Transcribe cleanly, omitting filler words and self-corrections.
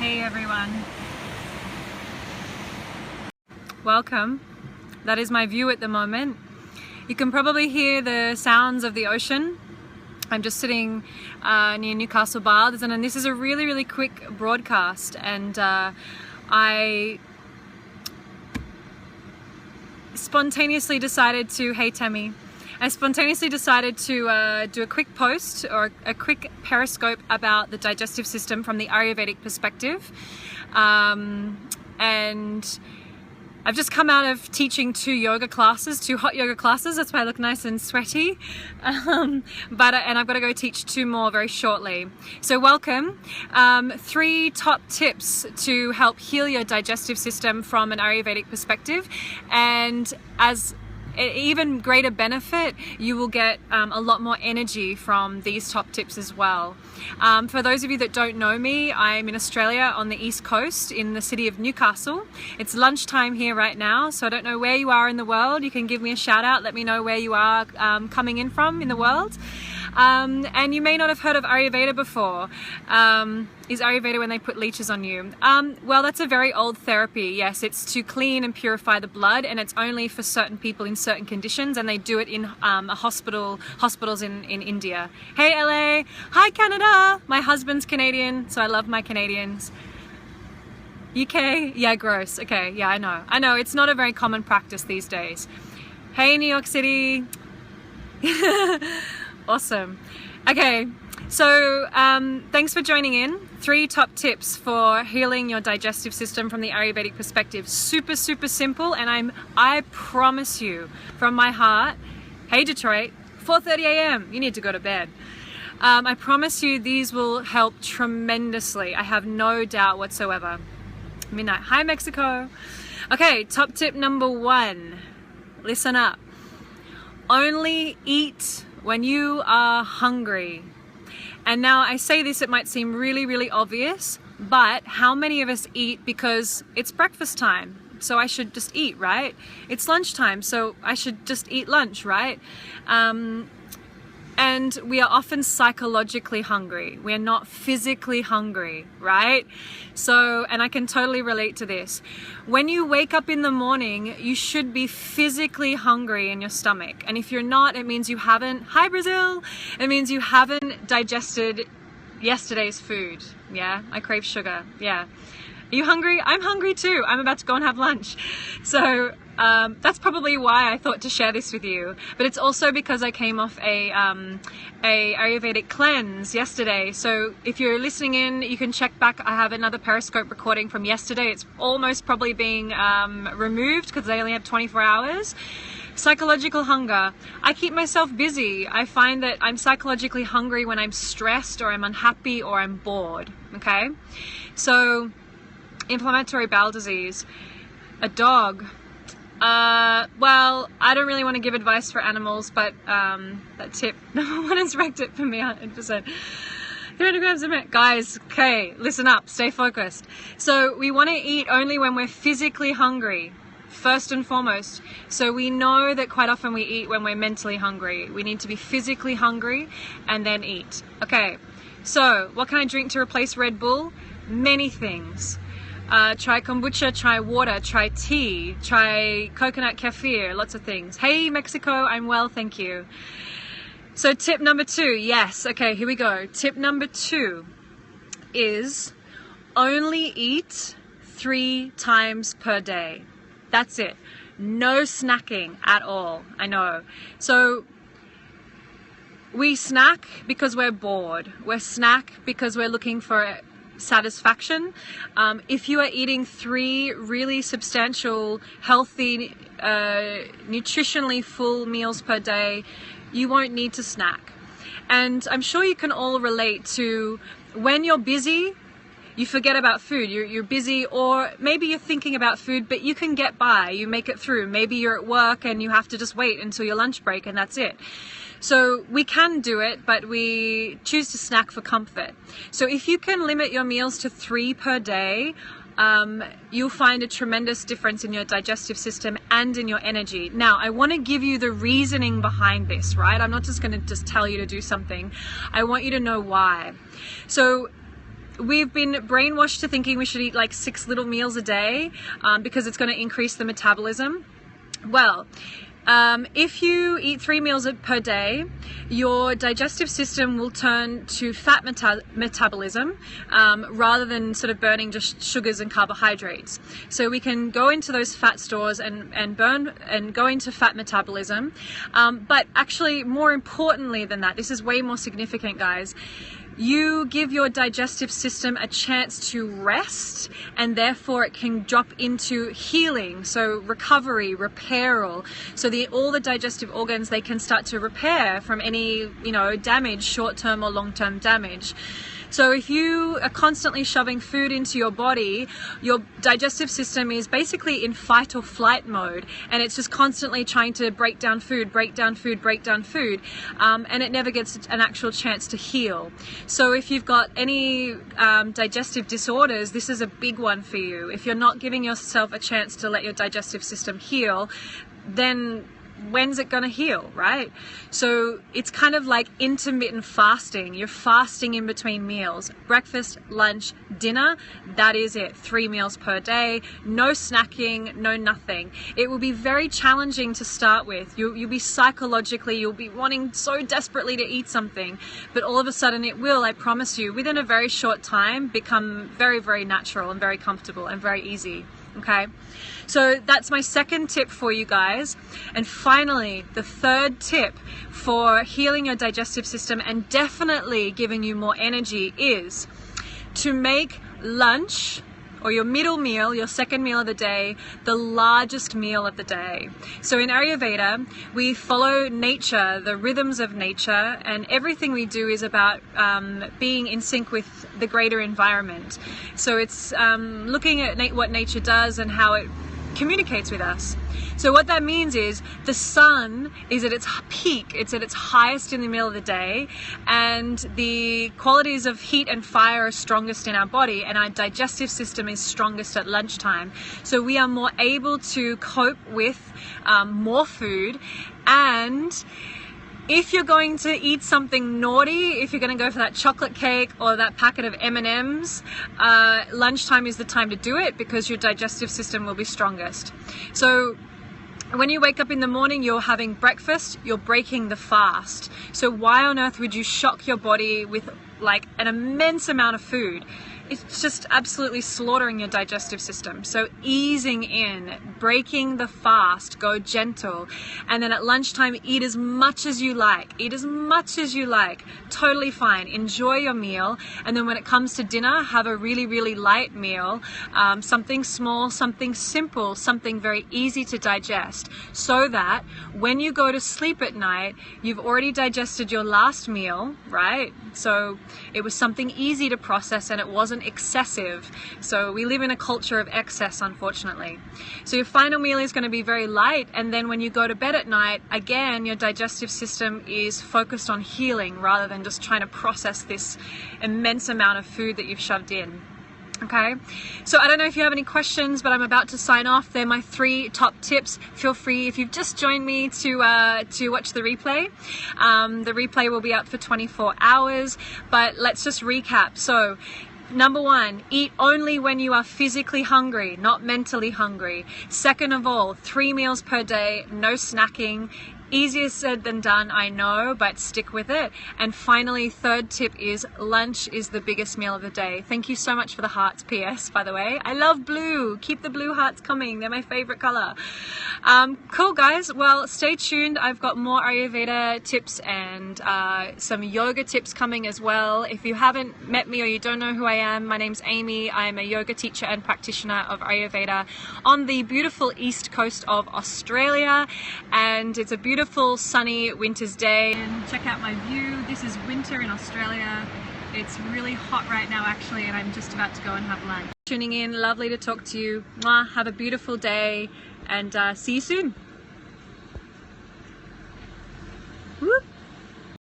Hey everyone. Welcome. That is my view at the moment. You can probably hear the sounds of the ocean. I'm just sitting near Newcastle Baths, and this is a really quick broadcast, and I spontaneously decided to, hey Tammy, I spontaneously decided to do a quick post or a quick Periscope about the digestive system from the Ayurvedic perspective. And I've just come out of teaching two hot yoga classes. That's why I look nice and sweaty. And I've got to go teach two more very shortly. So welcome. 3 top tips to help heal your digestive system from an Ayurvedic perspective. And as an even greater benefit, you will get a lot more energy from these top tips as well. For those of you that don't know me, I'm in Australia on the East Coast in the city of Newcastle. It's lunchtime here right now, so I don't know where you are in the world. You can give me a shout out, let me know where you are coming in from in the world. And you may not have heard of Ayurveda before. Is Ayurveda when they put leeches on you? Well, that's a very old therapy. Yes, it's to clean and purify the blood, and it's only for certain people in certain conditions, and they do it in hospitals in India. Hey LA, hi Canada. My husband's Canadian, so I love my Canadians. UK, yeah, gross. Okay, yeah, I know. It's not a very common practice these days. Hey New York City. Awesome. Okay, so thanks for joining in. 3 top tips for healing your digestive system from the Ayurvedic perspective. Super simple, and I promise you from my heart, hey Detroit, 4:30 a.m. you need to go to bed. I promise you these will help tremendously. I have no doubt whatsoever. Midnight. Hi Mexico. Okay, top tip number 1. Listen up. Only eat when you are hungry. And now I say this, it might seem really obvious, but how many of us eat because it's breakfast time, so I should just eat, right? It's lunchtime, so I should just eat lunch, right? And we are often psychologically hungry. We're not physically hungry, right? So, and I can totally relate to this. When you wake up in the morning, you should be physically hungry in your stomach. And if you're not, it means you haven't, hi Brazil, it means you haven't digested yesterday's food. Yeah, I crave sugar, yeah. Are you hungry? I'm hungry too. I'm about to go and have lunch. So that's probably why I thought to share this with you. But it's also because I came off a Ayurvedic cleanse yesterday. So if you're listening in, you can check back. I have another Periscope recording from yesterday. It's almost probably being removed because they only have 24 hours. Psychological hunger. I keep myself busy. I find that I'm psychologically hungry when I'm stressed or I'm unhappy or I'm bored. Okay? So inflammatory bowel disease, a dog. Well, I don't really want to give advice for animals, but that tip number 1 has wrecked it for me 100%. 300 grams a minute. Guys, okay, listen up, stay focused. So we want to eat only when we're physically hungry, first and foremost. So we know that quite often we eat when we're mentally hungry. We need to be physically hungry and then eat. Okay, so what can I drink to replace Red Bull? Many things. Try kombucha, try water, try tea, try coconut kefir, lots of things. Hey Mexico, I'm well, thank you. So tip number 2, yes, okay, here we go. Tip number 2 is only eat 3 times per day. That's it. No snacking at all, I know. So we snack because we're bored. We snack because we're looking for satisfaction. If you are eating 3 really substantial, healthy, nutritionally full meals per day, you won't need to snack. And I'm sure you can all relate to when you're busy, you forget about food. You're busy, or maybe you're thinking about food, but you can get by, you make it through. Maybe you're at work and you have to just wait until your lunch break and that's it. So we can do it, but we choose to snack for comfort. So if you can limit your meals to 3 per day, you'll find a tremendous difference in your digestive system and in your energy. Now, I want to give you the reasoning behind this, right? I'm not just going to just tell you to do something. I want you to know why. So we've been brainwashed to thinking we should eat like 6 little meals a day because it's going to increase the metabolism. Well, if you eat 3 meals per day, your digestive system will turn to fat metabolism rather than sort of burning just sugars and carbohydrates. So we can go into those fat stores and burn and go into fat metabolism. But actually, more importantly than that, this is way more significant, guys. You give your digestive system a chance to rest, and therefore it can drop into healing, so recovery, repairal. So all the digestive organs, they can start to repair from any, damage, short-term or long-term damage. So if you are constantly shoving food into your body, your digestive system is basically in fight or flight mode, and it's just constantly trying to break down food, and it never gets an actual chance to heal. So if you've got any digestive disorders, this is a big one for you. If you're not giving yourself a chance to let your digestive system heal, then when's it going to heal, right? So it's kind of like intermittent fasting. You're fasting in between meals. Breakfast, lunch, dinner, that is it. 3 meals per day, no snacking, no nothing. It will be very challenging to start with. You'll be psychologically, you'll be wanting so desperately to eat something, but all of a sudden it will, I promise you, within a very short time, become very, very natural and very comfortable and very easy. Okay, so that's my second tip for you guys. And finally, the third tip for healing your digestive system and definitely giving you more energy is to make lunch, or your middle meal, your second meal of the day, the largest meal of the day. So in Ayurveda, we follow nature, the rhythms of nature, and everything we do is about being in sync with the greater environment. So it's looking at what nature does and how it communicates with us. So what that means is the sun is at its peak, it's at its highest in the middle of the day, and the qualities of heat and fire are strongest in our body, and our digestive system is strongest at lunchtime. So we are more able to cope with more food. And if you're going to eat something naughty, if you're going to go for that chocolate cake or that packet of M&Ms, lunchtime is the time to do it because your digestive system will be strongest. So when you wake up in the morning, you're having breakfast, you're breaking the fast. So why on earth would you shock your body with like an immense amount of food? It's just absolutely slaughtering your digestive system. So easing in, breaking the fast, go gentle. And then at lunchtime, eat as much as you like. Eat as much as you like. Totally fine. Enjoy your meal. And then when it comes to dinner, have a really, really light meal. Something small, something simple, something very easy to digest. So that when you go to sleep at night, you've already digested your last meal, right? So it was something easy to process and it wasn't excessive. So we live in a culture of excess, unfortunately. So your final meal is going to be very light, and then when you go to bed at night, again, your digestive system is focused on healing rather than just trying to process this immense amount of food that you've shoved in. Okay, so I don't know if you have any questions, but I'm about to sign off. They're my 3 top tips. Feel free, if you've just joined me, to watch the replay. The replay will be out for 24 hours, but let's just recap. So number 1, eat only when you are physically hungry, not mentally hungry. Second of all, 3 meals per day, no snacking. Easier said than done, I know, but stick with it. And finally, third tip is lunch is the biggest meal of the day. Thank you so much for the hearts, PS, by the way. I love blue. Keep the blue hearts coming. They're my favorite color. Cool, guys. Well, stay tuned. I've got more Ayurveda tips and some yoga tips coming as well. If you haven't met me or you don't know who I am, my name's Amy. I'm a yoga teacher and practitioner of Ayurveda on the beautiful east coast of Australia. And it's a beautiful sunny winter's day. And check out my view. This is winter in Australia. It's really hot right now actually, and I'm just about to go and have lunch. Tuning in, lovely to talk to you. Mwah, have a beautiful day, and see you soon.